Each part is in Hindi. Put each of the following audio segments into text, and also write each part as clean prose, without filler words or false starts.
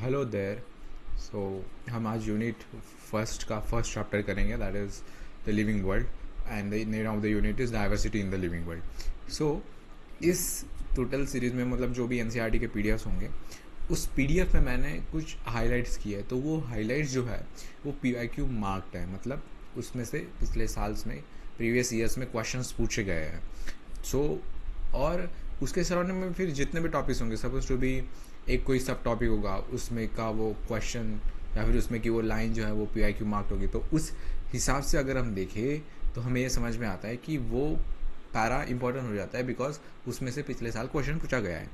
Hello there. सो हम आज यूनिट का फर्स्ट चैप्टर करेंगे, that is the living world, and the name of the unit is diversity in the living world. So इस टोटल सीरीज़ में मतलब जो भी एनसीईआरटी के पीडीएफ्स होंगे, उस पीडीएफ में मैंने कुछ हाइलाइट्स किए हैं। तो वो हाइलाइट्स जो है वो पीआईक्यू मार्क्ड है, मतलब उसमें से पिछले साल्स में, प्रीवियस ईयर्स में क्वेश्चंस पूछे गए हैं। और उसके सराउंडिंग में फिर जितने भी टॉपिक्स होंगे, सपोज टू बी एक कोई सब टॉपिक होगा, उसमें का वो क्वेश्चन या फिर उसमें की वो लाइन जो है वो पीआईक्यू मार्क्ड होगी। तो उस हिसाब से अगर हम देखें तो हमें ये समझ में आता है कि वो पैरा इंपॉर्टेंट हो जाता है, बिकॉज उसमें से पिछले साल क्वेश्चन पूछा गया है।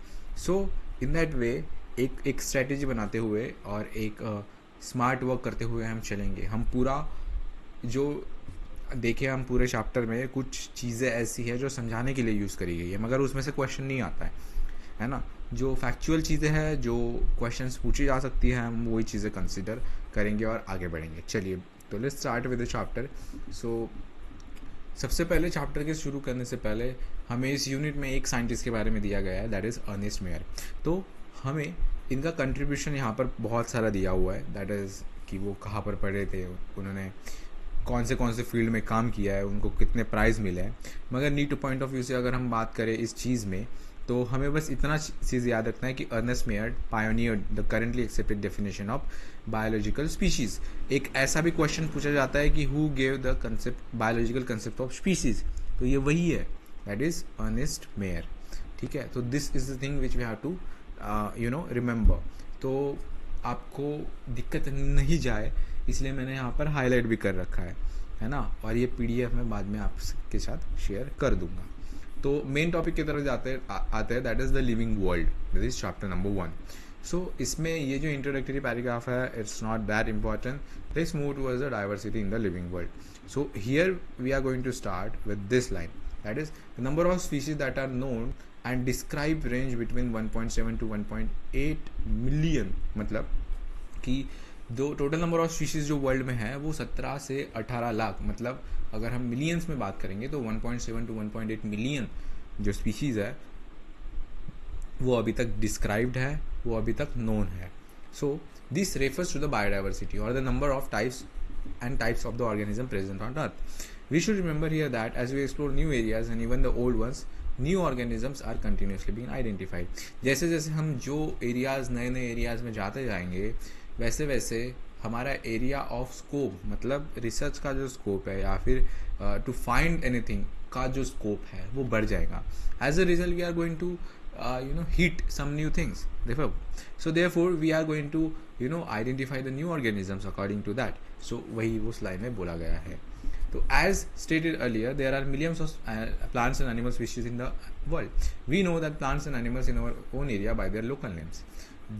सो इन दैट वे एक स्ट्रेटेजी बनाते हुए और एक स्मार्ट वर्क करते हुए हम चलेंगे। हम पूरा जो देखिए, हम पूरे चैप्टर में कुछ चीज़ें ऐसी है जो समझाने के लिए यूज़ करी गई है, मगर उसमें से क्वेश्चन नहीं आता है ना। जो फैक्चुअल चीज़ें हैं, जो क्वेश्चंस पूछी जा सकती हैं, हम वही चीज़ें कंसिडर करेंगे और आगे बढ़ेंगे। चलिए, तो let's start with the chapter. So सबसे पहले चैप्टर के शुरू करने से पहले हमें इस यूनिट में एक साइंटिस्ट के बारे में दिया गया है, दैट इज़ अर्नेस्ट मेयर। तो हमें इनका कंट्रीब्यूशन यहाँ पर बहुत सारा दिया हुआ है, दैट इज़ कि वो कहाँ पर पढ़े थे, उन्होंने कौन से फील्ड में काम किया है, उनको कितने प्राइज़ मिले हैं। मगर need two point of view से अगर हम बात करें इस चीज़ में, तो हमें बस इतना चीज़ याद रखना है कि Ernst Mayr pioneered the currently accepted definition of biological species. एक ऐसा भी क्वेश्चन पूछा जाता है कि who gave the concept biological concept of species, तो ये वही है, दैट इज़ अर्नेस्ट मेयर। ठीक है, तो this is the thing which we have to remember. तो आपको दिक्कत नहीं जाए इसलिए मैंने यहाँ पर हाईलाइट भी कर रखा है ना, और ये पीडीएफ में बाद में आपके साथ शेयर कर दूंगा। तो मेन टॉपिक की तरफ आते हैं, that is the living world, that is chapter number 1। So इसमें ये जो इंट्रोडक्टरी पैराग्राफ है, it's not that important. Let's move towards the diversity in the living world. So here we are going to start with this line, that is the number of species that are known and describe range between 1.7 to 1.8 million. मतलब कि दो टोटल नंबर ऑफ स्पीशीज़ जो वर्ल्ड में है वो 17 से 18 लाख, मतलब अगर हम मिलियंस में बात करेंगे तो 1.7 to 1.8 मिलियन जो स्पीशीज़ है वो अभी तक डिस्क्राइब्ड है, वो अभी तक नोन है। So this refers to the biodiversity और the number of types of the organism present on earth. We should remember here that as we explore new areas and even the old ones, new organisms are continuously being identified. जैसे जैसे हम जो एरियाज नए एरियाज में जाते जाएंगे, वैसे वैसे हमारा एरिया ऑफ स्कोप, मतलब रिसर्च का जो स्कोप है या फिर टू फाइंड एनीथिंग का जो स्कोप है वो बढ़ जाएगा। As a result we are going to hit some new things. Therefore we are going to identify the new organisms according to that. So वही वो स्लाइड में बोला गया है। तो as stated earlier, there are millions of plants and animal species in the world. We know that plants and animals in our own area by their local names.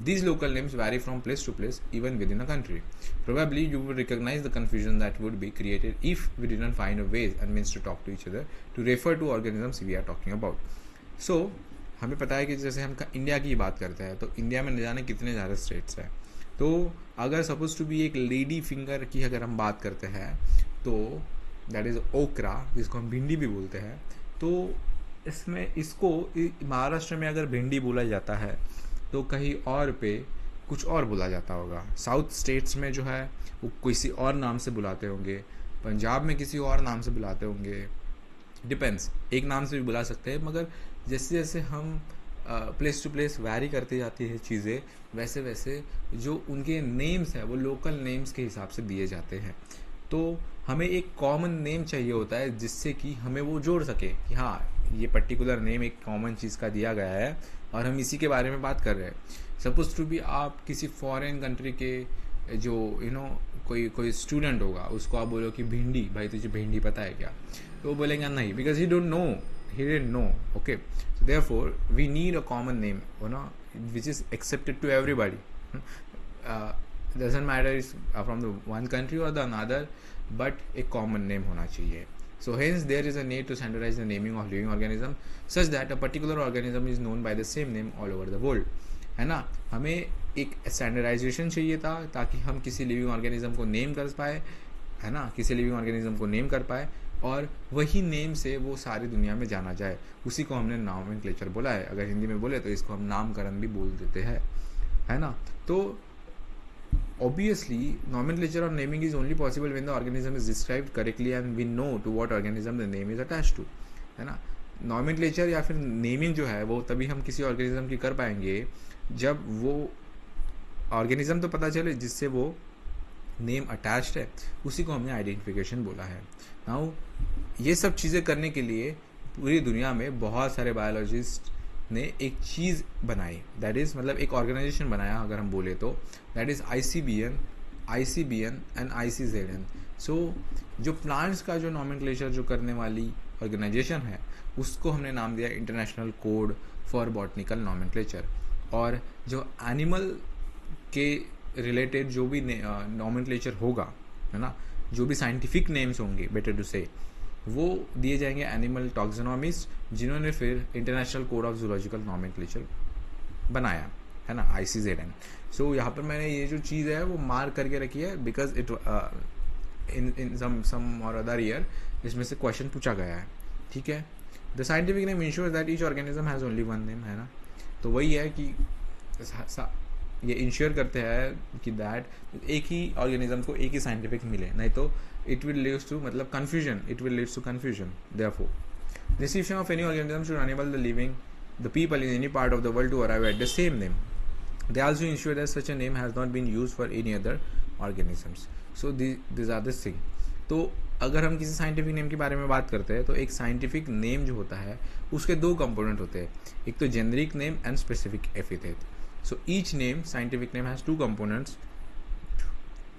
These local names vary from place to place, even within a country. Probably you would recognize the confusion that would be created if we didn't find a ways and means to talk to each other to refer to organisms we are talking about. So हमें पता है कि जैसे हम इंडिया की बात करते हैं तो इंडिया में न जाने कितने ज़्यादा स्टेट्स हैं। तो अगर सपोज टू बी एक लेडी फिंगर की अगर हम बात करते हैं तो दैट इज़ ओकरा, जिसको हम भिंडी भी बोलते हैं। तो इसमें इसको महाराष्ट्र में अगर भिंडी बोला जाता है तो कहीं और पे कुछ और बोला जाता होगा। साउथ स्टेट्स में जो है वो किसी और नाम से बुलाते होंगे, पंजाब में किसी और नाम से बुलाते होंगे, डिपेंड्स, एक नाम से भी बुला सकते हैं। मगर जैसे जैसे हम प्लेस टू प्लेस वैरी करती जाती है चीज़ें, वैसे वैसे जो उनके नेम्स हैं वो लोकल नेम्स के हिसाब से दिए जाते हैं। तो हमें एक कॉमन नेम चाहिए होता है जिससे कि हमें वो जोड़ सके कि हाँ, ये पर्टिकुलर नेम एक कॉमन चीज़ का दिया गया है और हम इसी के बारे में बात कर रहे हैं। सपोज टू भी आप किसी फॉरेन कंट्री के जो कोई स्टूडेंट होगा, उसको आप बोलो कि भिंडी, भाई तुझे भिंडी पता है क्या, तो वो बोलेंगे नहीं, because he don't know, he didn't know. Okay, so therefore we need a common name, which is accepted to everybody. Doesn't matter it's from the one country or the another, but a common name होना चाहिए. So hence there is a need to standardize the naming of living organism such that a particular organism is known by the same name all over the world. है ना, हमें एक स्टैंडर्डाइजेशन चाहिए था ताकि हम किसी लिविंग ऑर्गेनिज्म को नेम कर पाए, है ना, किसी लिविंग ऑर्गेनिज्म को नेम कर पाए और वही नेम से वो सारी दुनिया में जाना जाए। उसी को हमने नॉमेनक्लेचर बोला है। अगर हिंदी में बोले तो इसको हम नामकरण भी बोल देते हैं, है ना। तो obviously nomenclature or naming is only possible when the organism is described correctly and we know to what organism the name is attached to, है ना. nomenclature या फिर नेमिंग जो है वो तभी हम किसी ऑर्गेनिज्म की कर पाएंगे जब वो ऑर्गेनिज्म तो पता चले जिससे वो नेम अटैच्ड है, उसी को हमने आइडेंटिफिकेशन बोला है. नाउ ये सब चीज़ें करने के लिए पूरी दुनिया में बहुत सारे बायोलॉजिस्ट ने एक चीज़ बनाई, दैट इज़ मतलब एक ऑर्गेनाइजेशन बनाया अगर हम बोले तो, that is ICBN and ICZN. सो जो प्लांट्स का जो नॉमेनक्लेचर जो करने वाली ऑर्गेनाइजेशन है उसको हमने नाम दिया international code for botanical nomenclature. और जो एनिमल के रिलेटेड जो भी नॉमेनक्लेचर होगा, है ना, जो भी साइंटिफिक नेम्स होंगे बेटर टू से, वो दिए जाएंगे एनिमल टॉक्सोनॉमिस्ट, जिन्होंने फिर international code of zoological nomenclature बनाया, है ना, ICZN. सो यहाँ पर मैंने ये जो चीज़ है वो मार्क करके रखी है बिकॉज इट इन सम और अदर ईयर इसमें से क्वेश्चन पूछा गया है. ठीक है. The scientific name ensures that each organism has only one name, है ना. तो वही है कि ये इंश्योर करते हैं कि दैट एक ही ऑर्गेनिज्म को एक ही साइंटिफिक मिले, नहीं तो it will leads to मतलब confusion, it will leads to confusion. Therefore, description of any organism should enable the people in any part of the world to arrive at the same name. They also ensure that such a name has not been used for any other organisms. So these are the thing. तो अगर हम किसी साइंटिफिक नेम के बारे में बात करते हैं तो एक साइंटिफिक नेम जो होता है उसके दो कंपोनेंट होते हैं, एक तो generic name and specific epithet. So each name, scientific name has two components,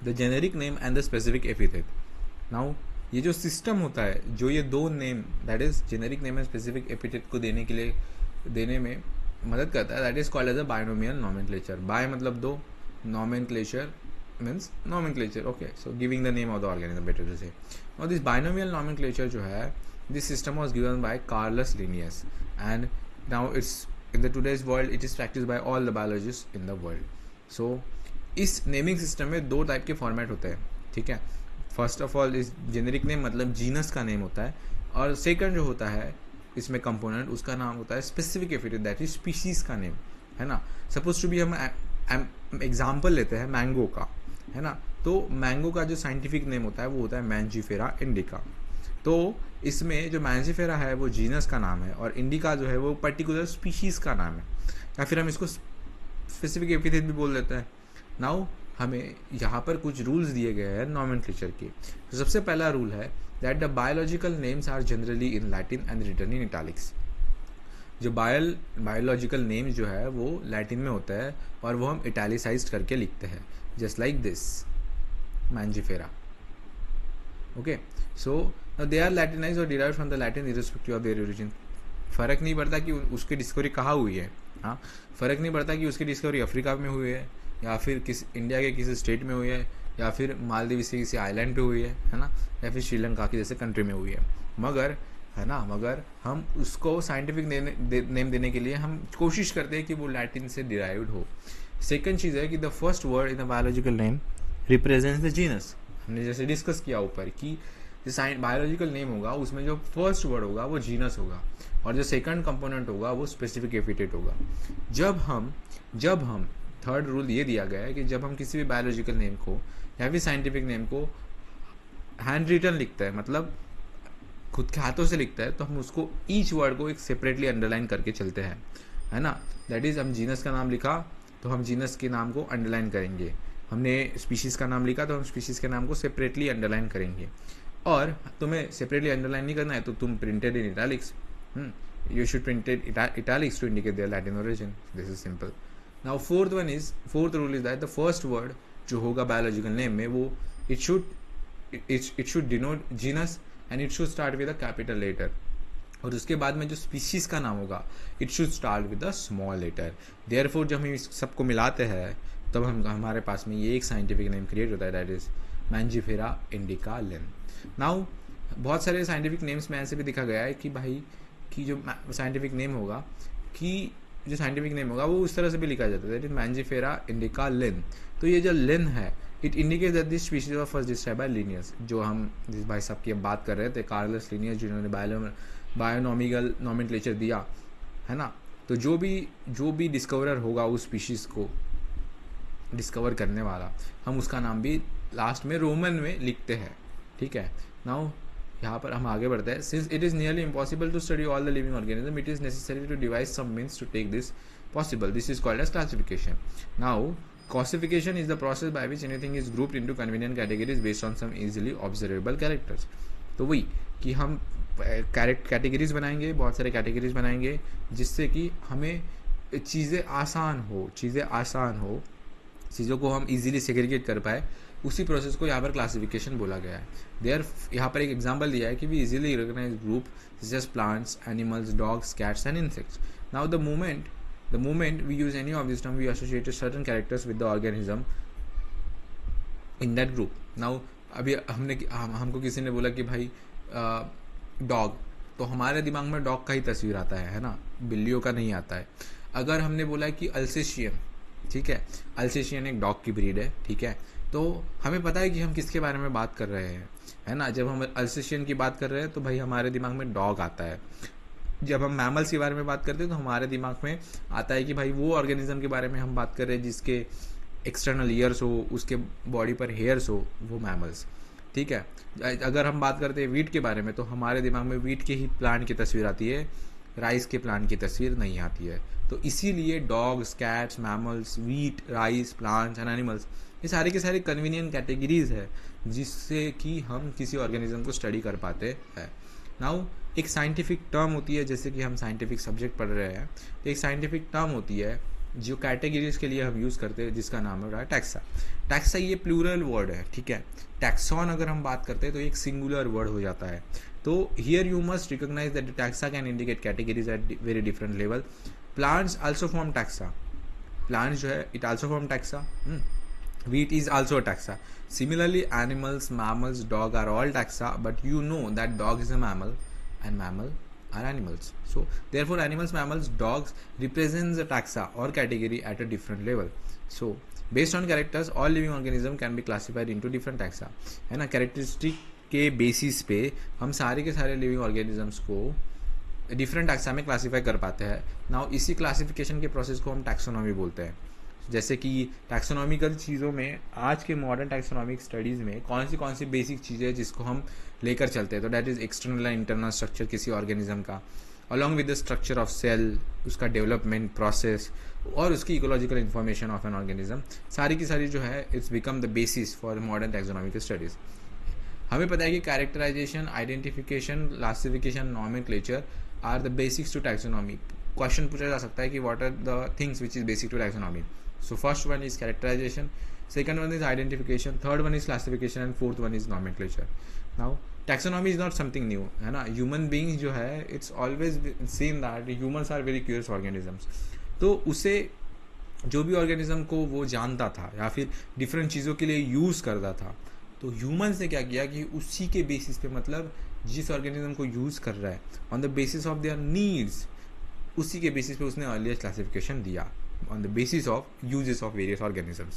the generic name and the specific epithet. Now ये जो सिस्टम होता है, जो ये दो name that is generic name and specific epithet को देने में मदद करता है, that is called as a binomial nomenclature. Bi मतलब दो, nomenclature means nomenclature. Okay, so giving the name of the organism better to से. और दिस बायनोमियल नॉमेनक्लेचर जो है, this system was given by Carolus Linnaeus and now it's in the today's world it is practised by all the biologist in the world. So इस नेमिंग सिस्टम में दो टाइप के फॉर्मेट होते हैं. ठीक है. फर्स्ट ऑफ ऑल इस जेनेरिक नेम मतलब जीनस का नेम होता है, और सेकंड जो होता है इसमें कंपोनेंट, उसका नाम होता है specific epithet, that is species का नेम, है ना. सपोज टू भी हम एग्जांपल लेते हैं मैंगो का, है ना. तो मैंगो का जो साइंटिफिक नेम होता है वो होता है मैंजीफेरा इंडिका. तो इसमें जो मैंजीफेरा है वो जीनस का नाम है और इंडिका जो है वो पर्टिकुलर स्पीशीज का नाम है, या फिर हम इसको स्पेसिफिक एपिथेट भी बोल देते हैं. नाउ हमें यहाँ पर कुछ रूल्स दिए गए हैं नॉमेनक्लेचर के. तो सबसे पहला रूल है that the biological names are generally in Latin and written in italics. जो बायोलॉजिकल नेम्स जो है वो लैटिन में होता है और वो हम इटैलिसाइज्ड करके लिखते हैं, just like this Mangifera. Okay, so they are Latinised और derived from the Latin irrespective of their origin. फ़र्क नहीं पड़ता कि उसकी डिस्कवरी कहाँ हुई है. हाँ, फ़र्क नहीं पड़ता कि उसकी डिस्कवरी अफ्रीका में हुई है या फिर इंडिया के किसी स्टेट में हुई है या फिर मालदीव से किसी आइलैंड पे हुई है ना, या फिर श्रीलंका की जैसे कंट्री में हुई है. मगर हम उसको साइंटिफिक नेम देने के लिए हम कोशिश करते हैं कि वो लैटिन से डिराइव्ड हो. सेकंड चीज़ है कि the first word in the biological name represents the genus. हमने जैसे डिस्कस किया ऊपर कि जो बायोलॉजिकल नेम होगा उसमें जो फर्स्ट वर्ड होगा वो जीनस होगा और जो सेकंड कंपोनेंट होगा वो स्पेसिफिक एपिथेट होगा. जब हम थर्ड रूल ये दिया गया है कि जब हम किसी भी बायोलॉजिकल नेम को या फिर साइंटिफिक नेम को हैंड रिटन लिखते हैं, मतलब खुद के हाथों से लिखता है, तो हम उसको ईच वर्ड को एक सेपरेटली अंडरलाइन करके चलते हैं, है ना. दैट इज हम जीनस का नाम लिखा तो हम जीनस के नाम को अंडरलाइन करेंगे, हमने स्पीशीज़ का नाम लिखा तो हम स्पीशीज़ के नाम को सेपरेटली अंडरलाइन करेंगे. और तुम्हें सेपरेटली अंडरलाइन नहीं करना है तो तुम printed in italics, you should printed italics to indicate their Latin origin. This is simple. Now fourth rule is that the first word जो होगा बायोलॉजिकल नेम में वो it should denote genus and it should start with a capital letter. और उसके बाद में जो स्पीशीज का नाम होगा it should start with a small letter. Therefore जब हम इस सबको मिलाते हैं तब हमारे पास में ये एक साइंटिफिक नेम क्रिएट होता है, that is Mangifera indica Lin. Now बहुत सारे साइंटिफिक नेम्स में ऐसे भी दिखा गया है कि भाई कि जो साइंटिफिक नेम होगा वो उस तरह से भी लिखा जाता है, दैट इज मैंजीफेरा इंडिका लिन. तो ये जो लिन है it indicate that this species was first describe by Linnaeus. जो हम जिस भाई साहब की बात कर रहे थे कार्लस लिनियस, जिन्होंने बायोनॉमिकल नॉमेनक्लेचर दिया, है ना. तो जो भी डिस्कवरर होगा उस स्पीशीज को डिस्कवर करने वाला, हम उसका नाम भी लास्ट में रोमन में लिखते हैं, ठीक है। नाउ यहाँ पर हम आगे बढ़ते हैं। Since it is nearly impossible to study all the living organism, it is necessary to devise some means to take this possible. This is called as classification. Now, classification is the process by which anything is grouped into convenient categories based on some easily observable characters. तो वही कि हम कैटेगरीज बनाएंगे, बहुत सारे कैटेगरीज बनाएंगे जिससे कि हमें चीज़ें आसान हो, चीज़ों को हम इजीली सेग्रीगेट कर पाए, उसी प्रोसेस को यहाँ पर क्लासिफिकेशन बोला गया है। देयर यहाँ पर एक एग्जांपल दिया है कि we easily recognise group just plants, animals, dogs, cats and insects. Now the moment we use any of this term, we associate certain characters with the organism in that group. Now अभी हमको किसी ने बोला कि भाई डॉग, तो हमारे दिमाग में डॉग का ही तस्वीर आता है ना, बिल्लियों का नहीं आता है। अगर हमने बोला कि अल्सेशियन, ठीक है, अल्सेशियन एक डॉग की ब्रीड है, ठीक है, तो हमें पता है कि हम किसके बारे में बात कर रहे हैं, है ना। जब हम अल्सेशियन की बात कर रहे हैं तो भाई हमारे दिमाग में डॉग आता है। जब हम मैमल्स के बारे में बात करते हैं तो हमारे दिमाग में आता है कि भाई वो ऑर्गेनिज्म के बारे में हम बात कर रहे हैं जिसके एक्सटर्नल ईयर्स हो, उसके बॉडी पर हेयर्स हो, वो मैमल्स, ठीक है। अगर हम बात करते हैं वीट के बारे में तो हमारे दिमाग में वीट के ही प्लांट की तस्वीर आती है, राइस के प्लांट की तस्वीर नहीं आती है। तो इसीलिए dogs, cats, mammals, wheat, rice, plants and animals, ये सारे के सारे कन्वीनियंट कैटेगरीज है जिससे कि हम किसी ऑर्गेनिज्म को स्टडी कर पाते हैं। नाउ एक साइंटिफिक टर्म होती है, जैसे कि हम साइंटिफिक सब्जेक्ट पढ़ रहे हैं, तो एक साइंटिफिक टर्म होती है जो कैटेगरीज के लिए हम यूज़ करते हैं, जिसका नाम है टैक्सा। टैक्सा ये प्लूरल वर्ड है, ठीक है। टैक्सॉन अगर हम बात करते हैं तो एक सिंगुलर वर्ड हो जाता है। तो here you must recognise that taxa can indicate categories at very different level. Plants also form taxa, plants जो है it also form taxa, wheat is also a taxa. Similarly, animals, mammals, dog are all taxa, but you know that dog is a mammal and mammal are animals. So therefore animals, mammals, dogs represents a taxa or category at a different level. So based on characters, all living organism can be classified into different taxa, है ना। कैरेक्टरिस्टिक के बेसिस पे हम सारे के सारे लिविंग ऑर्गेनिजम्स को डिफरेंट टैक्सा में क्लासीफाई कर पाते हैं। नाउ इसी क्लासिफिकेशन के प्रोसेस को हम टैक्सोनॉमी बोलते हैं। जैसे कि टैक्सोनॉमिकल चीज़ों में, आज के मॉडर्न टैक्सोनॉमिक स्टडीज़ में कौन सी बेसिक चीज़ें हैं जिसको हम लेकर चलते हैं, तो that is external and internal structure किसी ऑर्गेनिज्म का, along with the structure of cell, उसका डेवलपमेंट प्रोसेस और उसकी ecological information of an organism, सारी की सारी जो है it's become the basis for modern taxonomical studies. हमें पता है कि characterisation, identification, classification, nomenclature are the basics to taxonomy. Question पूछा जा सकता है कि what are the things which is basic to taxonomy. So first one is characterization, second one is identification, third one is classification and fourth one is nomenclature. Now taxonomy is not something new, है ना। human beings जो है it's always seen that humans are very curious organisms. तो उसे जो भी ऑर्गेनिज्म को वो जानता था या फिर डिफरेंट चीज़ों के लिए यूज़ करता था, तो ह्यूमन्स ने क्या किया कि उसी के बेसिस पे, मतलब जिस ऑर्गेनिज्म को यूज़ कर रहा है on the basis of their needs, उसी के बेसिस पे उसने अर्लियर क्लासिफिकेशन दिया on the basis of uses of various organisms.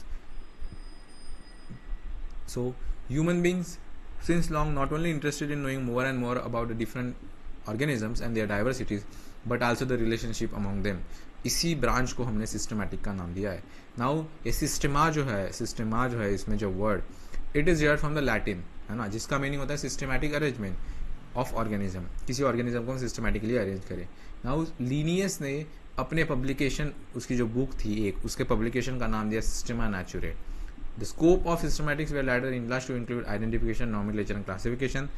So human beings since long not only interested in knowing more and more about the different organisms and their diversities but also the relationship among them. इसी ब्रांच को हमने सिस्टमैटिक का नाम दिया है। नाउ ये सिस्टमा जो है इसमें जो word, it is derived from the Latin, है ना, जिसका मीनिंग होता है सिस्टमैटिक अरेंजमेंट ऑफ ऑर्गेनिज्म, किसी ऑर्गेनिज्म को हम सिस्टमैटिकली अरेंज करें। नाउ लीनियस ने अपने पब्लिकेशन, उसकी जो बुक थी एक, उसके पब्लिकेशन का नाम दिया Systema Naturae. The scope of systematics was later enlarged to include identification, nomenclature and classification.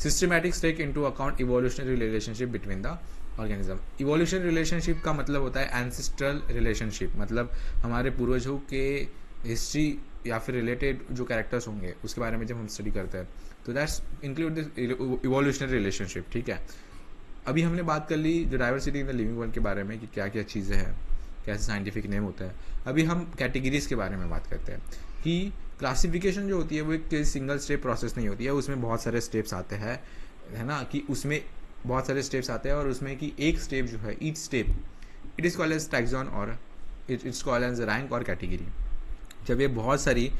Systematics take into account evolutionary relationship between the organism. Evolutionary relationship का मतलब होता है एंसेस्ट्रल रिलेशनशिप, मतलब हमारे पूर्वजों के हिस्ट्री या फिर रिलेटेड जो कैरेक्टर्स होंगे उसके बारे में जब हम स्टडी करते हैं तो that's include this evolutionary relationship, ठीक है। अभी हमने बात कर ली जो diversity in the living world के बारे में कि क्या क्या चीज़ें हैं, कैसे साइंटिफिक नेम होता है। अभी हम कैटेगरीज के बारे में बात करते हैं कि क्लासिफिकेशन जो होती है वो एक सिंगल स्टेप प्रोसेस नहीं होती है, उसमें बहुत सारे स्टेप्स आते हैं, है ना, कि उसमें बहुत सारे स्टेप्स आते हैं और उसमें कि एक स्टेप जो है, each step it is called as taxon और इट्स कॉल्ड एज रैंक और कैटेगरी। जब ये बहुत सारी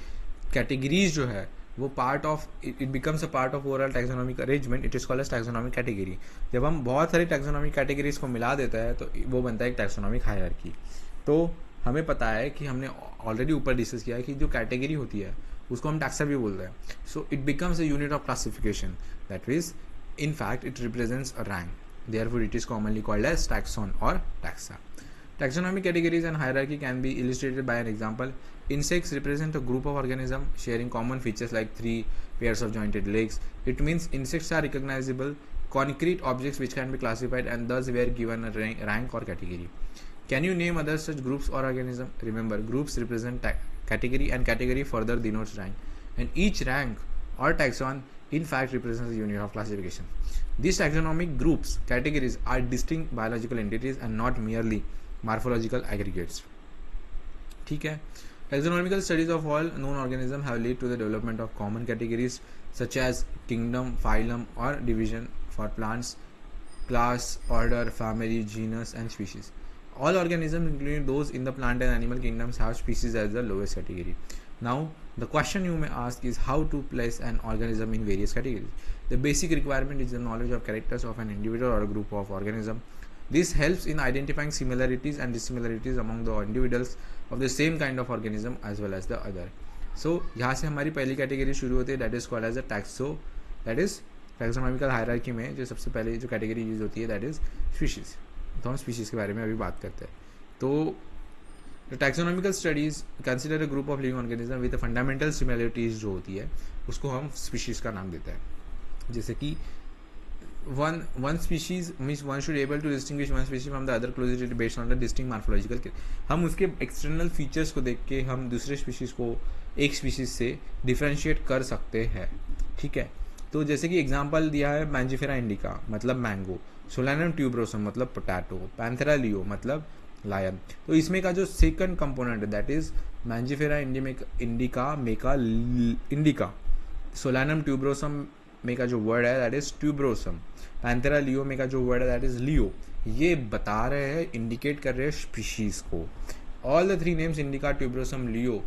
कैटेगरीज जो है वो part of it becomes a part of overall taxonomic arrangement, it is called as taxonomic category. जब हम बहुत सारी टैक्सोनॉमिक कैटेगरीज को मिला देता है तो वो बनता है एक टैक्सोनॉमिक हायरार्की। तो हमें पता है कि हमने ऑलरेडी ऊपर डिस्कस किया है कि जो कैटेगरी होती है उसको हम टैक्सा भी बोलते हैं. So it becomes a unit of classification, that means in fact it represents a rank, therefore it is commonly called as taxon or taxa. Taxonomic categories and hierarchy can be illustrated by an example. Insects represent a group of organisms sharing common features like 3 pairs of jointed legs. It means insects are recognizable concrete objects which can be classified and thus were given a rank or category. Can you name other such groups or organisms? Remember, groups represent category and category further denotes rank, and each rank or taxon in fact represents a unit of classification. These taxonomic groups, categories are distinct biological entities and not merely morphological aggregates. ठीक है. Taxonomical studies of all known organisms have led to the development of common categories such as kingdom, phylum or division for plants, class, order, family, genus and species. All organisms, including those in the plant and animal kingdoms, have species as the lowest category. Now, the question you may ask is how to place an organism in various categories. The basic requirement is the knowledge of characters of an individual or a group of organisms. This helps in identifying similarities and dissimilarities among the individuals of the same kind of organism as well as the other. So, यहाँ से हमारी पहली कैटेगरी शुरू होती है, that is called as a taxo, that is taxonomical hierarchy में जो सबसे पहले जो कैटेगरी यूज होती है that is species. तो हम स्पीशीज़ के बारे में अभी बात करते हैं. तो taxonomical studies consider a group of living organism with fundamental similarities जो होती है उसको हम स्पीशीज़ का नाम देते हैं. जैसे कि one species means one should able to distinguish one species from the other closely based on the distinct morphological. हम उसके एक्सटर्नल फीचर्स को देख के हम दूसरे स्पीशीज़ को एक स्पीशीज़ से डिफ्रेंशिएट कर सकते हैं. ठीक है. तो जैसे कि एग्जाम्पल दिया है मैंजिफेरा इंडिका मतलब मैंगो, सोलानम ट्यूबरोसम मतलब पोटैटो, पैंथेरा लियो मतलब लायन. तो इसमें का जो सेकंड कंपोनेंट है दैट इज मैंजिफेरा इंडिका मेका इंडिका, सोलानम ट्यूबरोसम में का जो वर्ड है that is tuberosum, Panthera leo में का जो वर्ड है दैट इज लियो. ये बता रहे हैं, इंडिकेट कर रहे हैं स्पीशीज को. All the three names indica, tuberosum, Leo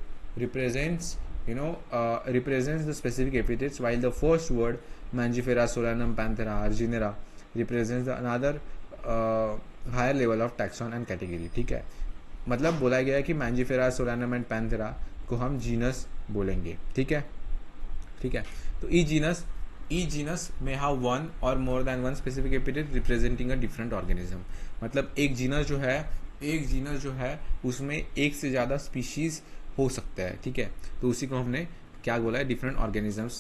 represents the specific epithets, while the first word Mangifera, Solanum, Panthera, Arginera represents the another higher level of taxon and category. ठीक है. मतलब बोला गया है कि Mangifera, Solanum and Panthera को हम जीनस बोलेंगे. ठीक है. ठीक है. तो each genus may have one or more than one specific epithet representing a different organism. मतलब एक जीनस जो है उसमें एक से ज़्यादा स्पीशीज हो सकता है. ठीक है. तो उसी को हमने क्या बोला है, डिफरेंट ऑर्गेनिजम्स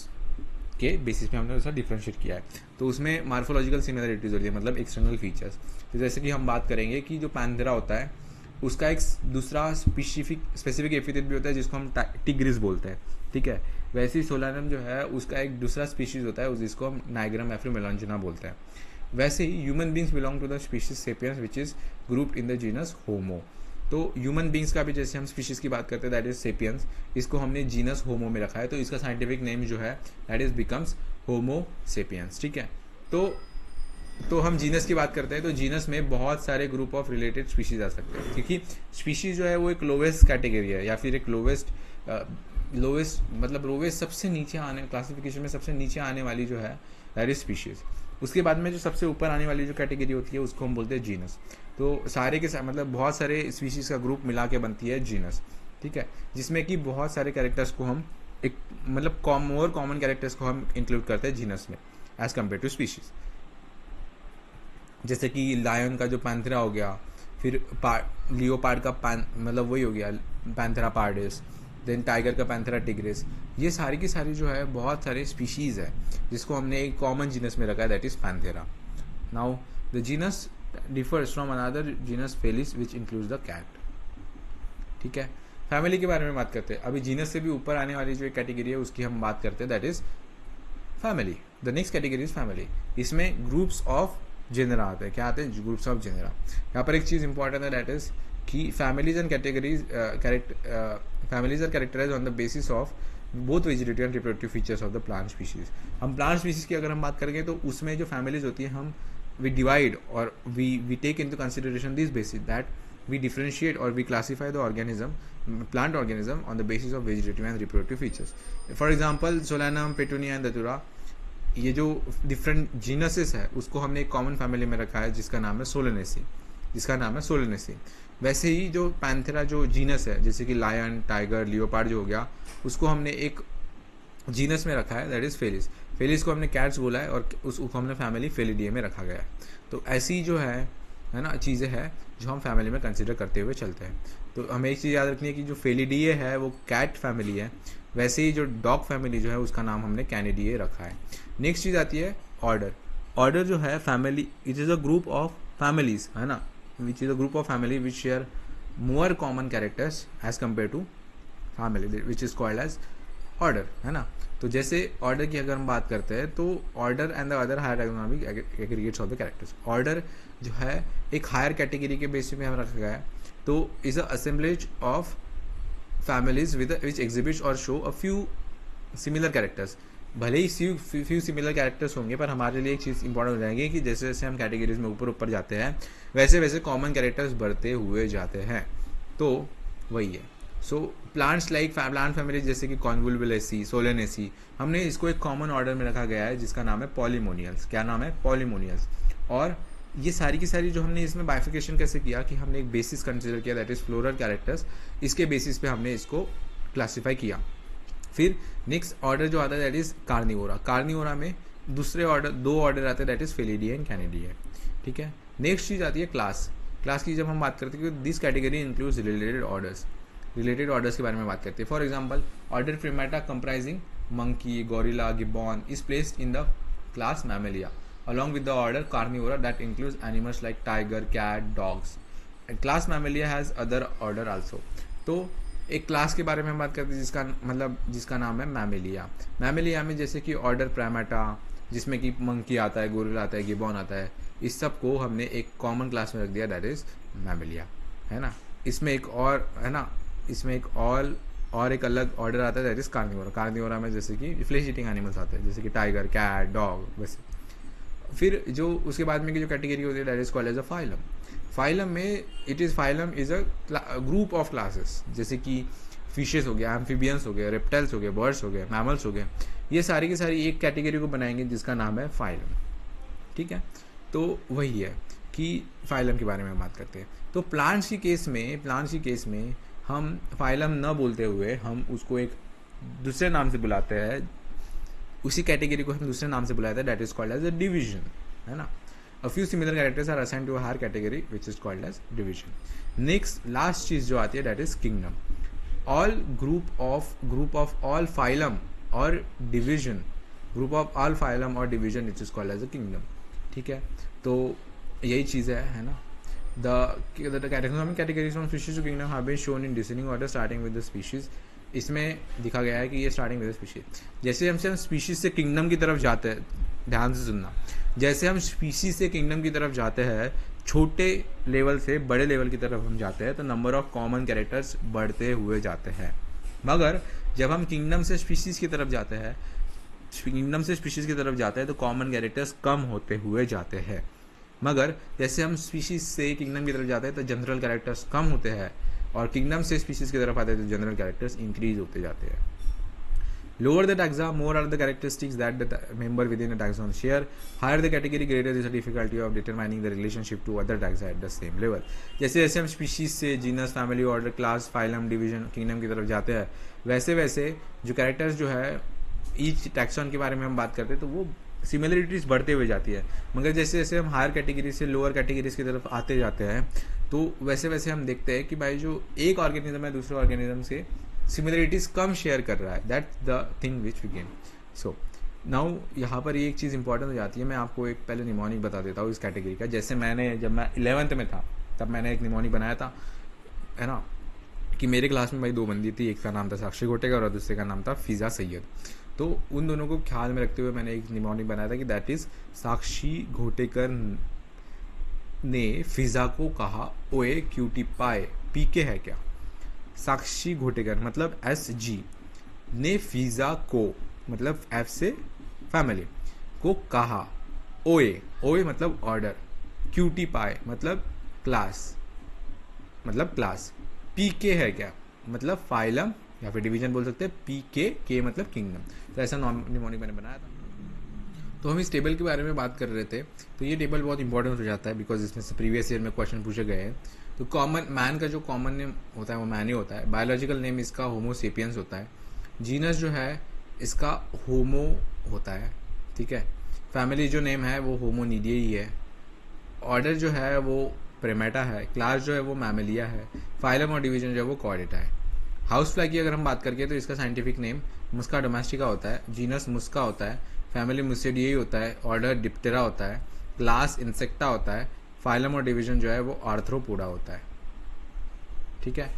के बेसिस पे हमने उसका डिफ्रेंशिएट किया है. तो उसमें मार्फोलॉजिकल सिमिलरिटीज होती है, मतलब एक्सटर्नल फीचर्स. तो जैसे कि हम बात करेंगे कि जो पैंथेरा होता है उसका एक दूसरा स्पेसिफिक एपिथेट भी होता है जिसको हम टिग्रिस बोलते हैं. ठीक है. वैसे ही सोलानम जो है उसका एक दूसरा स्पीशीज होता है जिसको हम नाइग्रम एफ्रोमेलॉन्जिना बोलते हैं. वैसे ही human beings belong to the species sapiens which is grouped in the genus Homo. तो ह्यूमन बींग्स का भी जैसे हम स्पीशीज़ की बात करते हैं दैट इज सेपियंस, इसको हमने जीनस होमो में रखा है. तो इसका साइंटिफिक नेम जो है that is becomes homo sapiens. ठीक है. तो हम जीनस की बात करते हैं तो जीनस में बहुत सारे ग्रुप ऑफ रिलेटेड स्पीशीज आ सकते हैं, क्योंकि स्पीशीज जो है वो एक लोवेस्ट कैटेगरी है या फिर एक लोवेस्ट मतलब लोवेस्ट सबसे नीचे आने क्लासिफिकेशन में सबसे नीचे आने वाली जो है दैट इज स्पीशीज. उसके बाद में जो सबसे ऊपर आने वाली जो कैटेगरी होती है उसको हम बोलते हैं जीनस. तो सारे के मतलब बहुत सारे स्पीशीज़ का ग्रुप मिला के बनती है जीनस. ठीक है. जिसमें कि बहुत सारे कैरेक्टर्स को हम एक मतलब मोर कॉमन कैरेक्टर्स को हम इंक्लूड करते हैं जीनस में एज कम्पेयर टू स्पीशीज. जैसे कि लायन का जो पैंथेरा हो गया, फिर लियोपार्ड का मतलब वही हो गया पैंथेरा पार्डिस, देन टाइगर का पैंथेरा टिग्रिस. ये सारी की सारी जो है बहुत सारे स्पीशीज़ है जिसको हमने एक कॉमन जीनस में रखा है that is Panthera. Now the genus differs from another genus Felis which includes the cat. ठीक है. फैमिली के बारे में बात करते हैं. अभी जीनस से भी ऊपर आने वाली जो एक कैटेगरी है उसकी हम बात करते हैं that is family. The next category is family. इसमें ग्रुप्स ऑफ जेनरा आते हैं. क्या आते हैं? Groups of genera. यहाँ पर एक चीज़ इंपॉर्टेंट है दैट इज कि families and categories families are characterise on the basis of both vegetative and reproductive features of the plant species. हम प्लांट स्पीशीज की अगर हम बात करेंगे तो उसमें जो फैमिलीज होती है हम we divide or we take into consideration this basis that we differentiate or we classify the plant organism on the basis of vegetative and reproductive features. For example, Solanum, Petunia and Datura, ये जो डिफरेंट जीनसेस है उसको हमने एक कॉमन फैमिली में रखा है जिसका नाम है सोलेनेसी. जिसका नाम है सोलेनेसी। वैसे ही जो पैंथेरा जो जीनस है, जैसे कि लायन, टाइगर, लियोपार्ड जो हो गया, उसको हमने एक जीनस में रखा है, दैट इज़ फेलिस। फेलिस को हमने कैट्स बोला है और उसको हमने फैमिली फेलिडिए में रखा गया है। तो ऐसी जो है ना चीज़ें हैं जो हम फैमिली में कंसिडर करते हुए चलते हैं। तो हमें एक चीज़ याद रखनी है कि जो फेलिडिए है वो कैट फैमिली है, वैसे ही जो डॉग फैमिली जो है उसका नाम हमने कैनिडिए रखा है। नेक्स्ट चीज़ आती है ऑर्डर। ऑर्डर जो है family, it is a group of families, है ना, which is a group of family which share more common characters as compare to family, which is called as order, है ना। तो जैसे ऑर्डर की अगर हम बात करते हैं तो order and the other higher taxonomic aggregates of the characters. Order जो है एक हायर कैटेगरी के बेसिस पे हम रखा गया है, तो is a assemblage of families with which exhibits और show a few similar characters. भले ही फ्यू सिमिलर कैरेक्टर्स होंगे, पर हमारे लिए एक चीज़ इंपॉर्टेंट हो जाएगी कि जैसे जैसे हम कैटेगरीज में ऊपर ऊपर जाते हैं वैसे वैसे कॉमन कैरेक्टर्स बढ़ते हुए जाते हैं। तो वही है। So plants like plant family जैसे कि कॉन्वुलबुलेसी, सोलेनेसी, हमने इसको एक कॉमन ऑर्डर में रखा गया है जिसका नाम है पॉलीमोनियल्स। क्या नाम है? पॉलीमोनियल्स। और ये सारी की सारी जो हमने इसमें बाइफिकेशन कैसे किया कि हमने एक बेसिस कंसिडर किया, दैट इज फ्लोरल कैरेक्टर्स। इसके बेसिस पे हमने इसको क्लासीफाई किया। फिर नेक्स्ट ऑर्डर जो आता है दैट इज कार्निवोरा। कार्निवोरा में दूसरे ऑर्डर, दो ऑर्डर आते हैं, दैट इज फेलिडिए एंड कैनिडिए। ठीक है। नेक्स्ट चीज आती है क्लास। क्लास की जब हम बात करते हैं, this category includes related orders. Related orders के बारे में बात करते हैं। For example, order Primata comprising monkey, gorilla, gibbon is placed in the class Mammalia along with the order Carnivora that includes animals like tiger, cat, dogs. And class Mammalia has other order also. तो एक क्लास के बारे में हम बात करते हैं जिसका मतलब जिसका नाम है मैमेलिया। मैमेलिया में जैसे कि ऑर्डर प्राइमेटा, जिसमें कि मंकी आता है, गोरिल्ला आता है, गिब्बॉन आता है, इस सब को हमने एक कॉमन क्लास में रख दिया, दैट इज मैमेलिया, है ना। इसमें एक और है ना, इसमें एक और एक अलग ऑर्डर आता है, दैट इज कार्निवोरा। कार्निवोरा में जैसे कि फ्लेश ईटिंग एनिमल्स आते हैं, जैसे कि टाइगर, कैट, डॉग, वैसे। फिर जो उसके बाद में की जो कैटेगरी होती है that is called as a phylum. Phylum में it is phylum is a group of classes, जैसे कि फिशेस हो गया, एम्फीबियंस हो गए, रेप्टाइल्स हो गए, बर्ड्स हो गए, मैमल्स हो गए, ये सारी की सारी एक कैटेगरी को बनाएंगे जिसका नाम है फाइलम। ठीक है। तो वही है कि फाइलम के बारे में बात करते हैं। तो प्लांट्स की केस में हम फाइलम न बोलते हुए हम उसको एक दूसरे नाम से बुलाते हैं, उसी कैटेगरी को हम दूसरे नाम से बुलाते हैं, that is called as a division, है ना। A few similar characters are assigned to a higher category which is called as division. Next last चीज जो आती है that is kingdom. All group of all phylum और division, group of all phylum और division which is called as a kingdom. ठीक है। तो यही चीज़ है ना। The taxonomic categories from species to kingdom have been shown in descending order starting with the species. इसमें दिखा गया है कि ये स्टार्टिंग विद स्पीशीज, जैसे हम स्पीशीज से किंगडम की तरफ जाते हैं, ध्यान से सुनना, जैसे हम स्पीशीज से किंगडम की तरफ जाते हैं, छोटे लेवल से बड़े लेवल की तरफ हम जाते हैं, तो नंबर ऑफ कॉमन कैरेक्टर्स बढ़ते हुए जाते हैं। मगर जब हम किंगडम से स्पीशीज की तरफ जाते हैं, तो कॉमन कैरेक्टर्स कम होते हुए जाते हैं। मगर जैसे हम स्पीशीज से किंगडम की तरफ जाते हैं तो जनरल कैरेक्टर्स कम होते हैं, और किंगडम से स्पीशीज की तरफ आते हैं तो जनरल कैरेक्टर्स इंक्रीज होते जाते हैं। Lower the taxa, more are the characteristics that the member within a taxon share. Higher the category, greater is the difficulty of determining the relationship to other taxa at the same level. जैसे जैसे हम स्पीशीज से genus, family, order, class, phylum, division, kingdom की तरफ जाते हैं, वैसे वैसे जो कैरेक्टर्स जो है ईच टैक्सॉन के बारे में हम बात करते हैं तो वो सिमिलरिटीज बढ़ते हुए जाती है। मगर जैसे जैसे हम हायर कैटेगरी से लोअर कैटेगरीज की तरफ आते जाते हैं तो वैसे वैसे हम देखते हैं कि भाई जो एक ऑर्गेनिज्म है दूसरे ऑर्गेनिज्म से सिमिलरिटीज कम शेयर कर रहा है, that's the thing which we gain. So now यहाँ पर ये एक चीज़ इंपॉर्टेंट हो जाती है। मैं आपको एक पहले निमोनिक बता देता हूँ इस कैटेगरी का। जैसे जब मैं 11th में था तब मैंने एक निमोनिक बनाया था, है ना, कि मेरे क्लास में भाई दो बंदी थी, एक का नाम था साक्षी घोटेकर और दूसरे का नाम था फिजा सैयद। तो उन दोनों को ख्याल में रखते हुए मैंने एक निमोनिक बनाया था कि दैट इज साक्षी घोटेकर ने फिजा को कहा ओए क्यूटी पाए, पीके है क्या। साक्षी घोटेकर मतलब SG ने फिजा को मतलब F से फैमिली को कहा, ओए मतलब ऑर्डर, क्यूटी पाए मतलब क्लास, पीके है क्या मतलब फाइलम या फिर डिवीजन बोल सकते हैं, के मतलब किंगडम। तो ऐसा निमोनिक मैंने बनाया था। तो हम इस टेबल के बारे में बात कर रहे थे, तो ये टेबल बहुत इंपॉर्टेंट हो जाता है बिकॉज इसमें से प्रीवियस ईयर में क्वेश्चन पूछे गए हैं। तो कॉमन मैन का जो कॉमन नेम होता है वो मैन ही होता है। बायोलॉजिकल नेम इसका होमो सेपियंस होता है। जीनस जो है इसका होमो होता है, ठीक है। फैमिली जो नेम है वो होमोनीडिया ही है। ऑर्डर जो है वो प्रेमेटा है। क्लास जो है वो मैमेलिया है। फाइलम और डिवीजन जो है वो कॉर्डेटा है। हाउस फ्लाई की अगर हम बात करके तो इसका साइंटिफिक नेम मुस्का डोमेस्टिका होता है। जीनस मुस्का होता है। फैमिली मुस्टेडियाई होता है। ऑर्डर डिप्टेरा होता है। क्लास इंसेक्टा होता है। फाइलम और डिवीजन जो है वो आर्थ्रोपोडा होता है, ठीक है।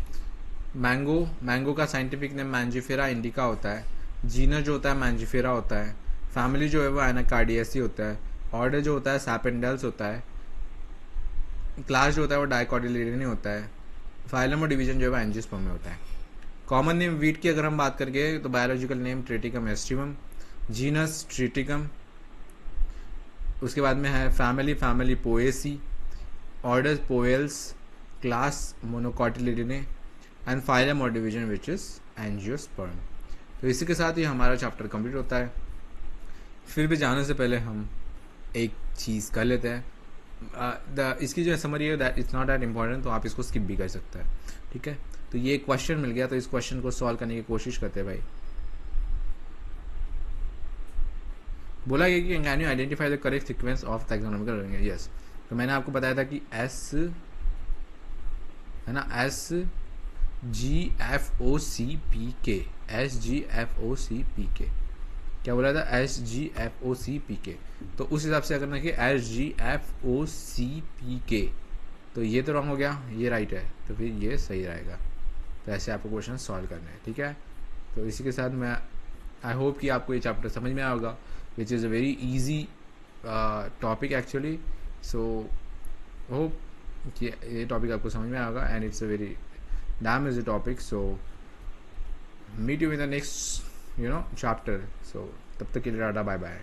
मैंगो का साइंटिफिक नेम मैंजिफेरा इंडिका होता है। जीनस जो होता है मैंजिफेरा होता है। फैमिली जो है वो एनाकार्डियसी होता है। ऑर्डर जो होता है सैपेंडल्स होता है। क्लास जो होता है वो डाइकोटिलिडनी होता है। फाइलम और डिवीजन जो है वो एंजियोस्पर्म में होता है। कॉमन नेम वीट की अगर हम बात करके तो biological name Triticum aestivum. Genus Triticum. उसके बाद में है family Poaceae. Order Poales. Class Monocotyledonae and phylum और डिवीजन विच इज एंजियोस्पर्म। तो इसी के साथ ही हमारा चैप्टर कंप्लीट होता है। फिर भी जाने से पहले हम एक चीज़ कर लेते हैं। इसकी जो समरी है that it's not that important, तो आप इसको स्किप भी कर सकते हैं, ठीक है। तो ये क्वेश्चन मिल गया, तो इस क्वेश्चन को सॉल्व करने की कोशिश करते हैं भाई। बोला गया कि can you identify the correct sequence of taxonomical ordering. Yes, तो मैंने आपको बताया था कि एस है ना, SGFOCPK, SGFOCPK क्या बोला था, SGFOCPK। तो उस हिसाब से अगर ना कि SGFOCPK, तो ये तो रॉन्ग हो गया, ये राइट है, तो फिर ये सही रहेगा। तो ऐसे आपको क्वेश्चन सॉल्व करने हैं, ठीक है। तो इसी के साथ मैं आई होप कि आपको ये चैप्टर समझ में आया होगा, which is a very easy topic actually. So hope कि ये टॉपिक आपको समझ में आया होगा and it's a very damn is a topic. So meet you in the next chapter. So तब तक के लिए टाटा, बाय बाय।